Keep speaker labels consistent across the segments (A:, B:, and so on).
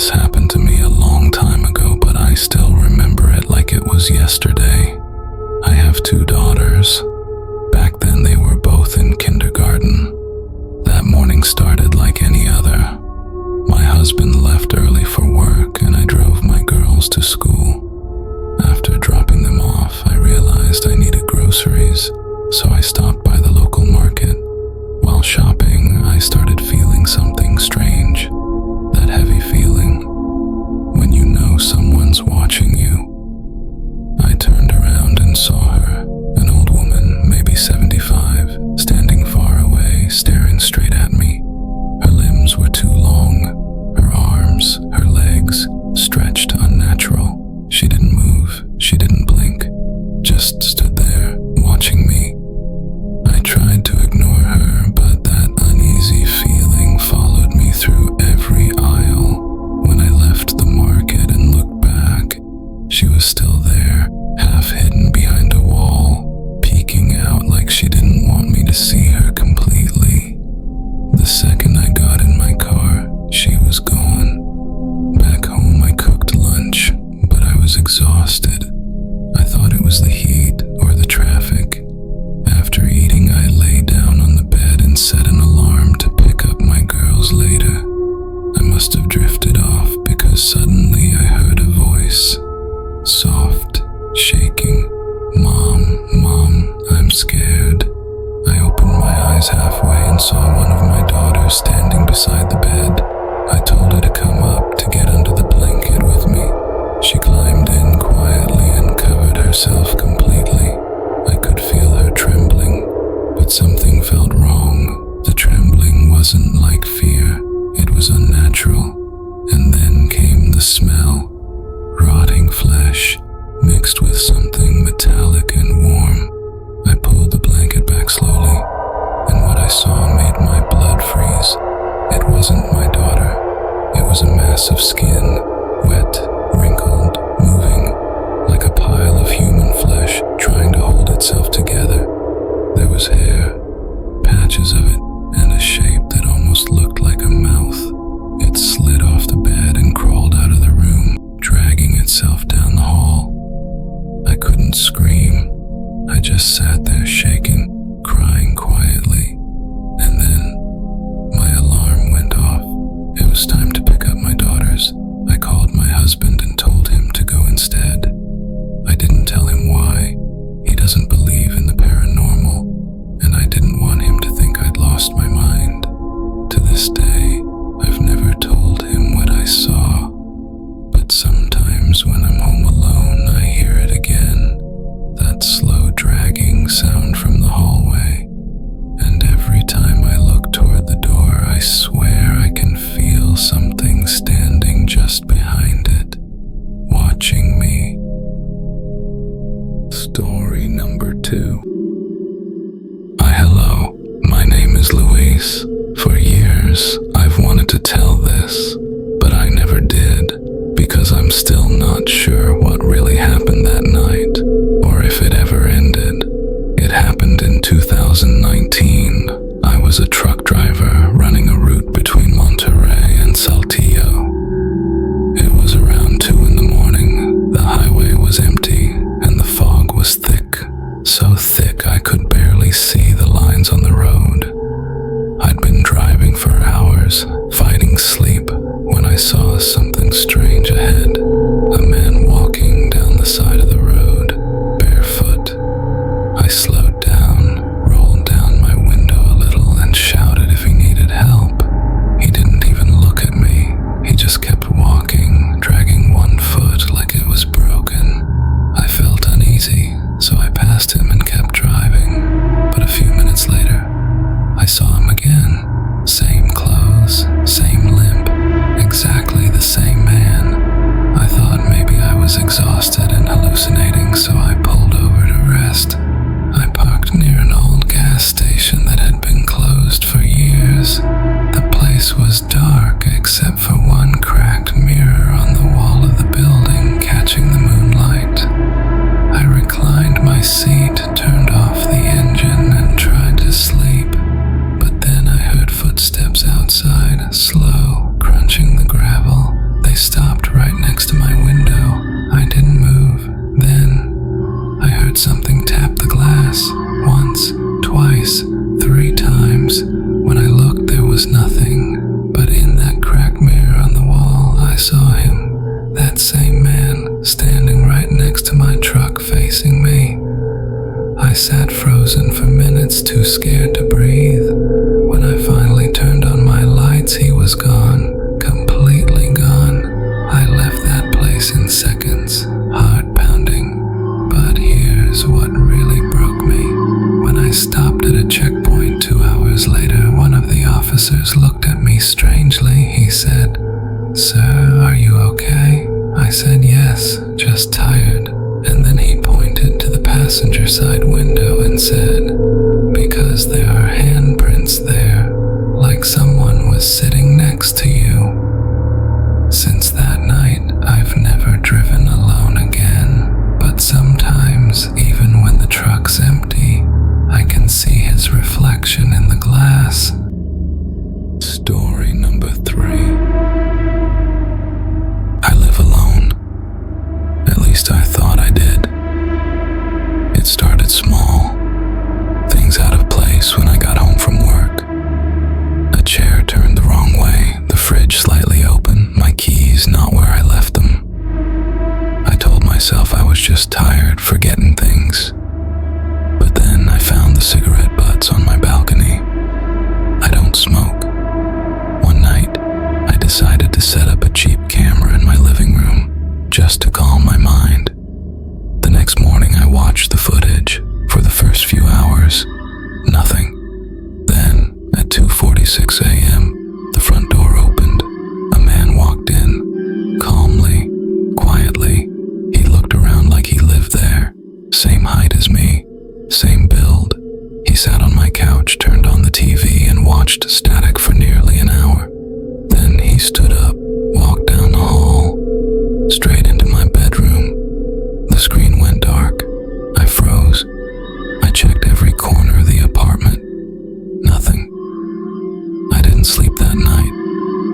A: This happened to me a long time ago, but I still remember it like it was yesterday. I have 2 daughters. Back then they were both in kindergarten. That morning started like any other. My husband left early for work and I drove my girls to school. After dropping them off, I realized I needed groceries, so I stopped by the local market. While shopping, I started feeling something strange. That heavy feeling when you know someone's watching you. I turned around and saw her, an old woman, maybe 75, standing far away, staring straight at me. Her limbs were too long, her arms, her legs, stretched unnatural. She didn't move, she didn't blink, just stood there, watching me. I tried to ignore her, but that uneasy feeling followed me through every aisle. When I left the market and looked back, she was still there, half hidden behind a wall, peeking out like she didn't want me to see her completely. The second I got in my car, she was gone. Back home I cooked lunch, but I was exhausted. I thought it was the heat or the traffic. After eating, I lay down on the bed and set an alarm to pick up my girls later. I must have drifted off because suddenly I heard a voice, soft, shaking. Mom, I'm scared. I opened my eyes halfway and saw one of my daughters standing beside the bed. I told her to come up to get under the blanket with me. She climbed in quietly and covered herself completely. I could feel her trembling, but something felt wrong. The trembling wasn't like fear, it was unnatural. And then came the smell, rotting flesh, mixed with something metallic and warm. I pulled the blanket back slowly, and what I saw made my blood freeze. It wasn't my daughter. It was a mass of skin, wet, wrinkled, moving, like a pile of human flesh trying to hold itself together. There was hair, patches of it, and a shape that almost looked like a mouth. It slid off the bed and crawled out of the room, dragging itself down the hall. I couldn't scream. I just sat there shaking, crying quietly. And then my alarm went off. It was time to pick up my daughters. I called my husband and told him to go instead. I didn't tell him why. He doesn't believe in the paranormal, and I didn't want him to think I'd lost my mind. To this day, I've never told him what I saw, but sometimes when I'm home alone, I hear it again, that slow dragging sound from the hallway. And every time I look toward the door, I swear I can feel something standing just behind it, watching me. Story number 2. Hello, my name is Luis. For years, I've wanted to tell this, but I never did, because I'm still not sure what really happened that night, or if it ever ended. It happened in 2019. I was a truck driver running a route between Monterrey and Saltillo. It was around 2 in the morning. The highway was empty, and the fog was thick, so thick I could barely see the lines on the road. I'd been driving for hours, fighting sleep, when I saw something strange ahead. A man walking down the side of the road, barefoot. I slowed down, rolled down my window a little, and shouted if he needed help. He didn't even look at me. He just kept walking, dragging one foot like it was broken. I felt uneasy, so I passed him and kept driving. But a few minutes later, I saw him again. Same clothes, same limp, exactly the same man. I thought maybe I was exhausted and hallucinating, so I pulled over to rest. I parked near an old gas station that had been closed for years. The place was dark except for one cracked mirror on the wall of the building catching the moonlight. I reclined my seat, turned off the engine, and tried to sleep. But then I heard footsteps outside, slow, crunching the gravel. They I sat frozen for minutes, too scared to breathe. When I finally turned on my lights, he was gone, completely gone. I left that place in seconds, heart pounding. But here's what really broke me. When I stopped at a checkpoint 2 hours later, one of the officers looked at me strangely. He said, "Sir, are you okay?" I said, "Yes, just tired." And then he pointed to the passenger side window and said, "Because there are handprints there, like someone was sitting next to you." Since that night, I've never driven alone again. But sometimes, even when the truck's empty, I can see his reflection in the glass. Story number 3. I live alone. At least I thought I did. It started small. Things out of place when I got home from work. A chair turned the wrong way, the fridge slightly open, my keys not where I left them. I told myself I was just tired, forgetting things. But then I found the cigarette butts on my balcony. I don't smoke. One night, I decided to set up a cheap camera in my living room, just to calm my mind. The next morning I watched the footage. For the first few hours, nothing. Then, at 2:46 a.m., the front door opened. A man walked in, calmly, quietly. He looked around like he lived there. Same height as me, same build. He sat on my couch, turned on the TV, and watched static for nearly an hour. Then he stood up, walked down the hall, straight into my bedroom. The screen went dark. I froze. I checked every corner of the apartment. Nothing. I didn't sleep that night.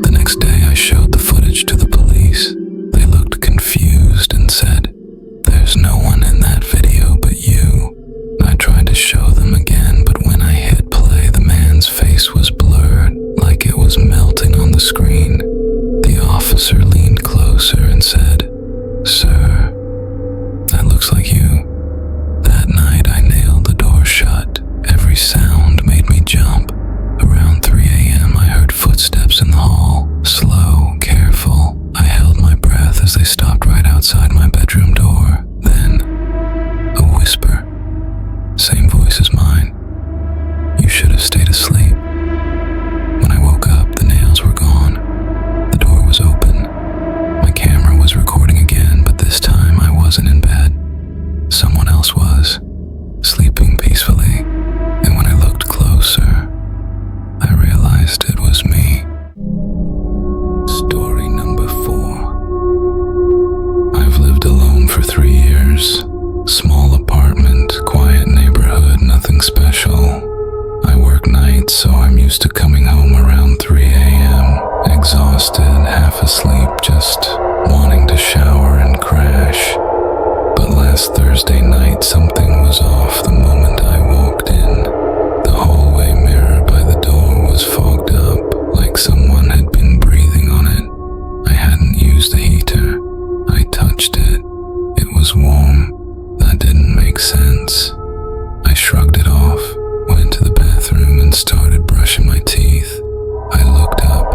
A: The next day I showed the footage to the police. They looked confused and said, "There's no one in that video but you." I tried to show them again, but when I hit play, the man's face was blurred, like it was melting on the screen. The officer leaned closer and said, "Sir, that looks like you." That night I nailed the door shut. Every sound made me jump. Around 3 a.m. I heard footsteps in the hall. Slow, careful. I held my breath as they stopped right outside my bedroom door. Then, a whisper. Same voice as mine. "You should have stayed asleep." When I woke up, the nails were gone. The door was open. My camera was recording again, but this time I wasn't in bed. Someone else was, sleeping peacefully. And when I looked closer, I realized it was me. Story number 4. I've lived alone for 3 years. Small apartment, quiet neighborhood, nothing special. I work nights, so I'm used to coming home around 3 a.m. Exhausted, half asleep, just wanting to shower and crash. But last Thursday night, something was off the moment I walked in. The hallway mirror by the door was fogged up, like someone had been breathing on it. I hadn't used a heater. I touched it. It was warm. That didn't make sense. I shrugged it off, went to the bathroom and started brushing my teeth. I looked up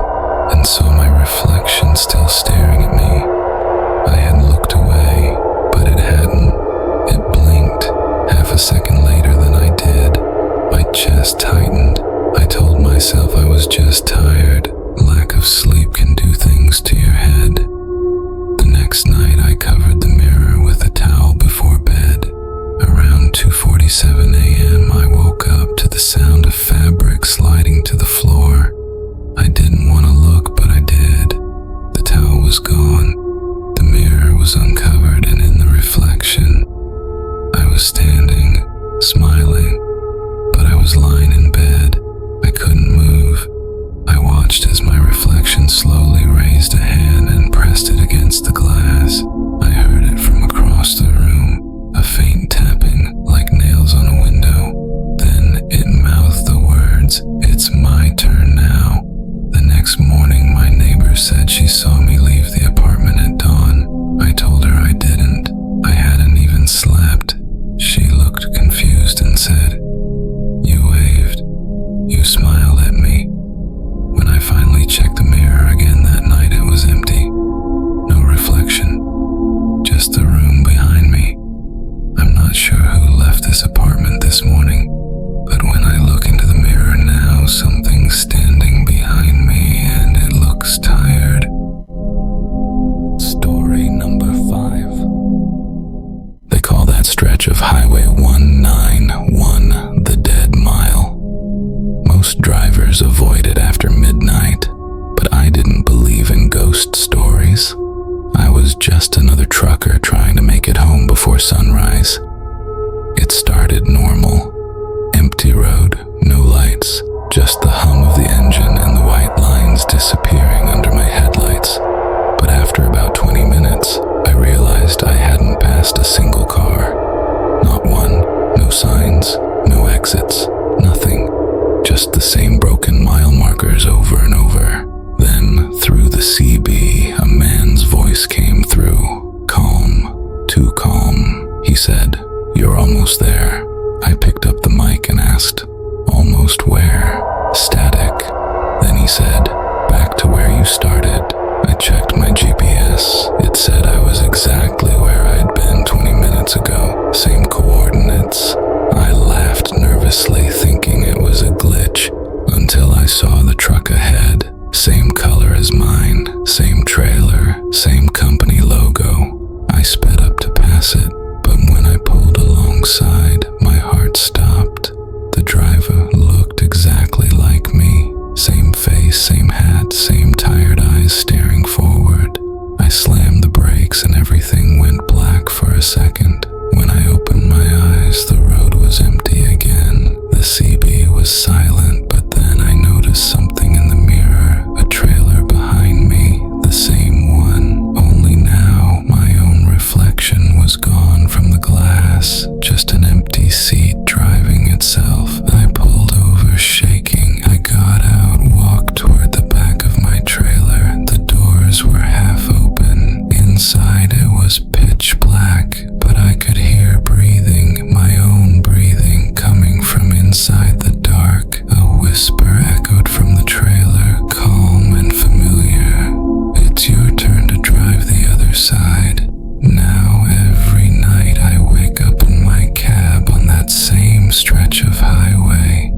A: and saw my reflection still staring at me. I had looked away, but it hadn't. It blinked half a second later than I did. My chest tightened. I told myself I was just tired. Lack of sleep can do things to your head. The next night I covered the mirror with a towel before bed. Around 2:47 a.m. I woke up to the sound of fabric sliding to the floor. I didn't want to look, but I did. The towel was gone. The mirror was uncovered, and in the reflection, I was standing, smiling, but I was lying in bed. I couldn't move. I watched as my reflection slowly raised a hand and pressed it against the glass. I heard it from across the room, a faint tapping like nails on a window. Then it mouthed the words, "It's my turn now." The next morning, my neighbor said she saw me leave the apartment at dawn. I told her I didn't. I hadn't even slept. She looked confused my GPS. It said I was exactly where I'd been 20 minutes ago, same coordinates. I laughed nervously, thinking it was a glitch, until I saw the truck ahead. Same color as mine, same trailer, same company logo. I sped up to pass it, but when I pulled alongside, my heart stopped. The driver looked exactly like me. Same face, same hat, same tired eyes staring forward. I slammed the brakes and everything went black for a second. When I opened my eyes, the road was empty again. The CB was silent, but then I noticed something in the mirror, a trailer behind me, the same one. Only now, my own reflection was gone from the glass, just an empty seat driving itself. I pulled over, shaking. I got out, walked toward the back of my trailer. The doors were half open. Inside it was pitch black, but I could hear breathing, my own breathing, coming from inside the dark. A whisper echoed from the trailer, calm and familiar. It's your turn to drive the other side. Now every night I wake up in my cab on that same stretch of highway.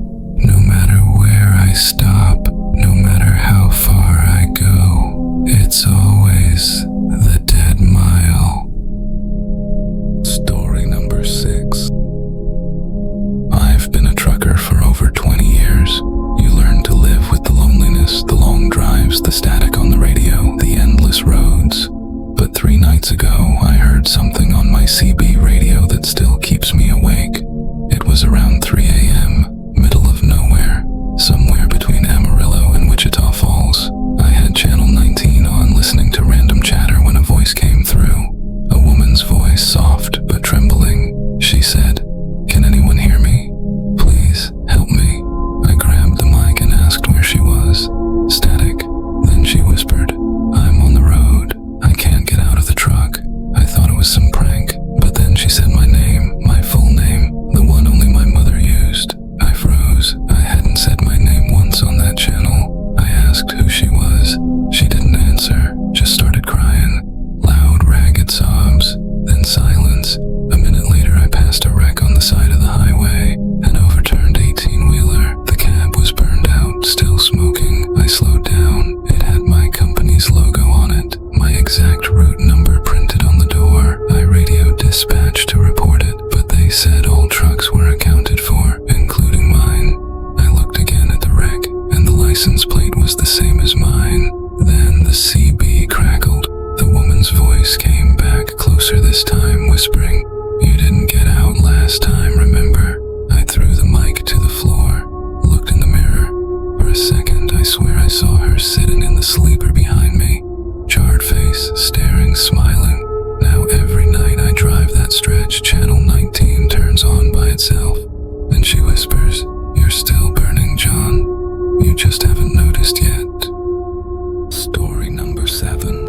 A: No matter where I stop, no matter how far I go, it's always the dead mile. Story number 6. I've been a trucker for over 20 years. You learn to live with the loneliness, the long drives, the static on the radio, the endless roads. But 3 nights ago, I heard something on my CB radio that still keeps me awake. It was around 3 a.m., middle of nowhere, somewhere between Amarillo and Wichita Falls. I had channel 19 on, listening to random chatter when a voice came through. A woman's voice, soft but trembling. She said, "Can anyone hear me? Please, help me." I grabbed the mic and asked where she was. Static. Then she whispered, "I'm on the road. I can't get out of the truck." I thought it was some prank, but then she said my name, my full name, the one only my mother used. I froze. I hadn't said my name once on that channel. I asked who she was. She didn't answer, just started crying. Loud, ragged sobs, then silence. A minute later, I passed a wreck on the side of the highway, an overturned 18-wheeler. The cab was burned out, still smoking. I slowed down. It had my company's logo on it, my exact route number printed on the door. I radioed dispatch to report it, but they said all trucks were accounted for, including mine. I looked again at the wreck, and the license plate was the same as mine. Then the CB crackled. The woman's voice came back, closer this time, whispering, "You didn't get out last time, remember?" I threw the mic to the floor, looked in the mirror. For a second, I swear I saw her sitting in the sleeper behind me, charred face, staring, smiling. Now every night I drive that stretch, channel 19 turns on by itself, and she whispers, "You're still burning, John. You just haven't noticed yet." Story number 7.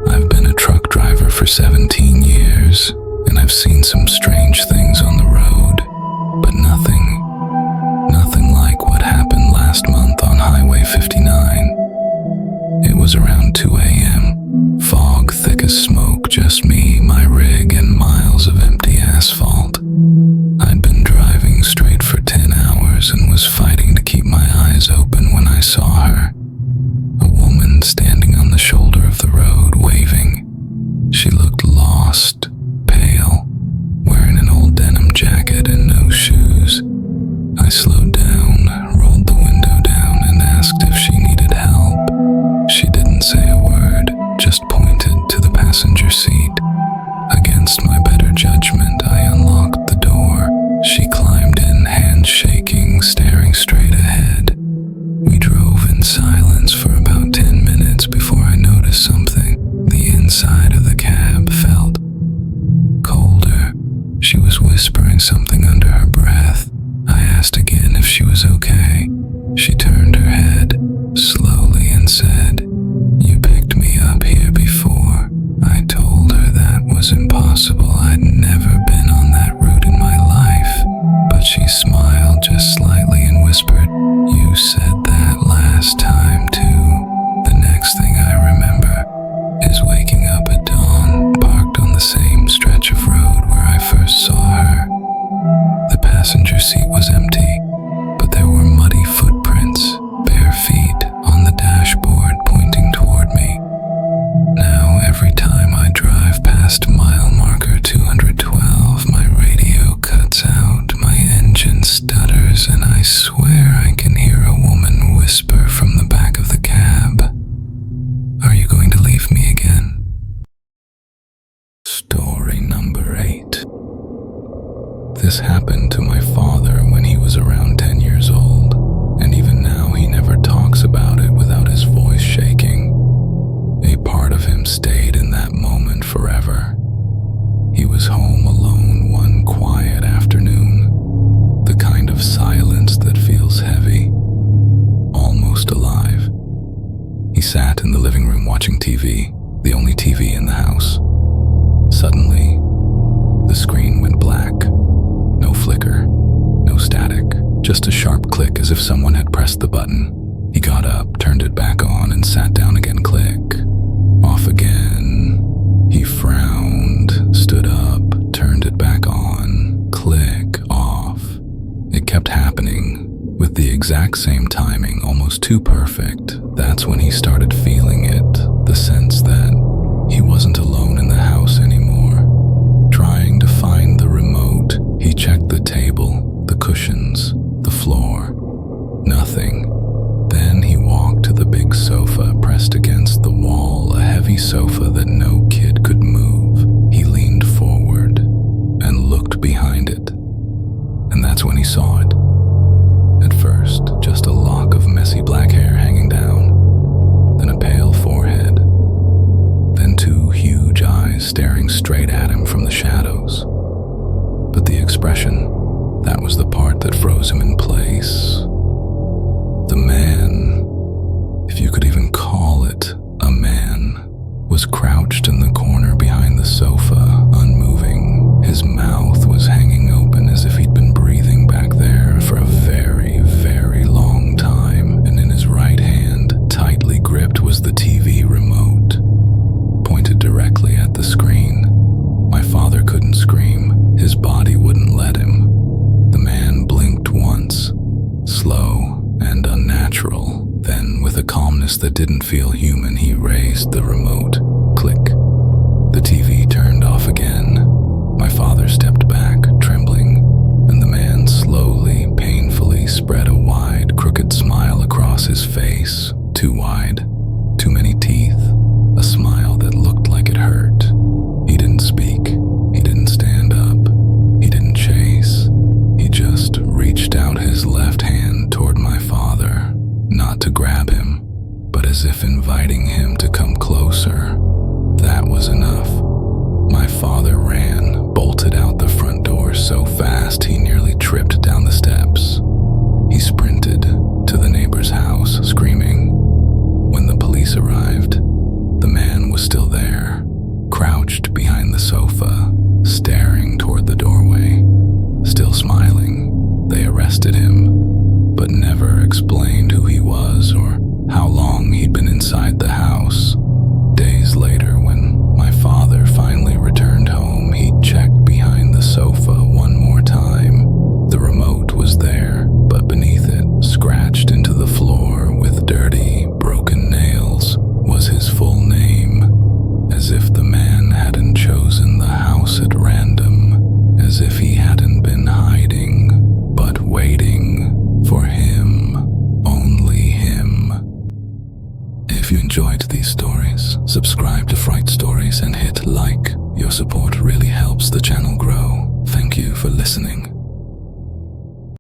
A: I've been a truck driver for 17 years, and I've seen some strange things on the road, but nothing like what happened last month on Highway 59. It was around 2 a.m., fog thick as smoke, just me, my rig, and miles of empty asphalt. I'd been driving straight for 10 hours and was fighting to keep my eyes open when I saw her. A woman standing on the shoulder of the road, waving. She looked lost, pale, wearing an old denim jacket and no shoes. I slowed down, rolled the window down, and asked if she needed help. She didn't say a word, just pointed to the passenger seat. Against my better judgment, I unlocked the door. She climbed in, hands shaking, staring straight ahead. We drove in silence for about 10 minutes before I noticed something. The inside of the cab felt with me again. Story number 8. This happened to my father when he was around 10 years old, and even now he never talks about it without his voice shaking. A part of him stayed in that moment forever. He was home alone one quiet afternoon, the kind of silence that feels heavy, almost alive. He sat in the living room watching TV, the only TV in the house. Suddenly, the screen went black. No flicker, no static, just a sharp click as if someone had pressed the button. He got up, turned it back on, and sat down again. Click. Off again. He frowned, stood up, turned it back on. Click. Off. It kept happening, with the exact same timing, almost too perfect. That's when he started feeling it, the sense that he wasn't alone in the house anymore. Trying to find the remote, he checked the table, the cushions, the floor. Nothing. Then he walked to the big sofa pressed against the wall, a heavy sofa that no kid could move. He leaned forward and looked behind it. And that's when he saw it. At first, just a lock of messy black hair hanging down, then a pale forehead, then two huge eyes staring straight at him from the shadows. But the expression, that was the part that froze him in place. The man, if you could even call it a man, was crouched in the corner behind the sofa, unmoving. His mouth was hanging open as if he'd been breathing back there for a very, very long time, and in his right hand, tightly gripped, was the TV remote, pointed directly at the screen. My father couldn't scream. His body wouldn't let him. The man blinked once, slow and unnatural. Then, with a calmness that didn't feel human, he raised the remote. Click. The TV turned off again. My father stepped back, trembling, and the man slowly, painfully spread a wide, crooked smile across his face. Too wide, too many teeth, a smile that looked like it hurt. He didn't speak. He didn't stand up. He didn't chase. He just reached out his left hand toward my father, not to grab him, but as if inviting him to come closer. That was enough. My father ran, bolted out the front door so fast he nearly tripped down the steps. He sprinted to the neighbor's house, screaming. When the police arrived, the man was still there, crouched behind the sofa, staring toward the doorway, still smiling. They arrested him, but never explained who he was or how long he'd been inside the house. Days later, when my father finally returned home, he checked behind the sofa one more time. The remote was there, but beneath it, scratched into the floor with dirty, broken nails, was his full name, as if the man hadn't chosen the house at random, as if he hadn't been hiding, but waiting for him, only him. If you enjoyed these stories, subscribe to Fright Stories and hit like. Your support really helps the channel grow. Thank you for listening.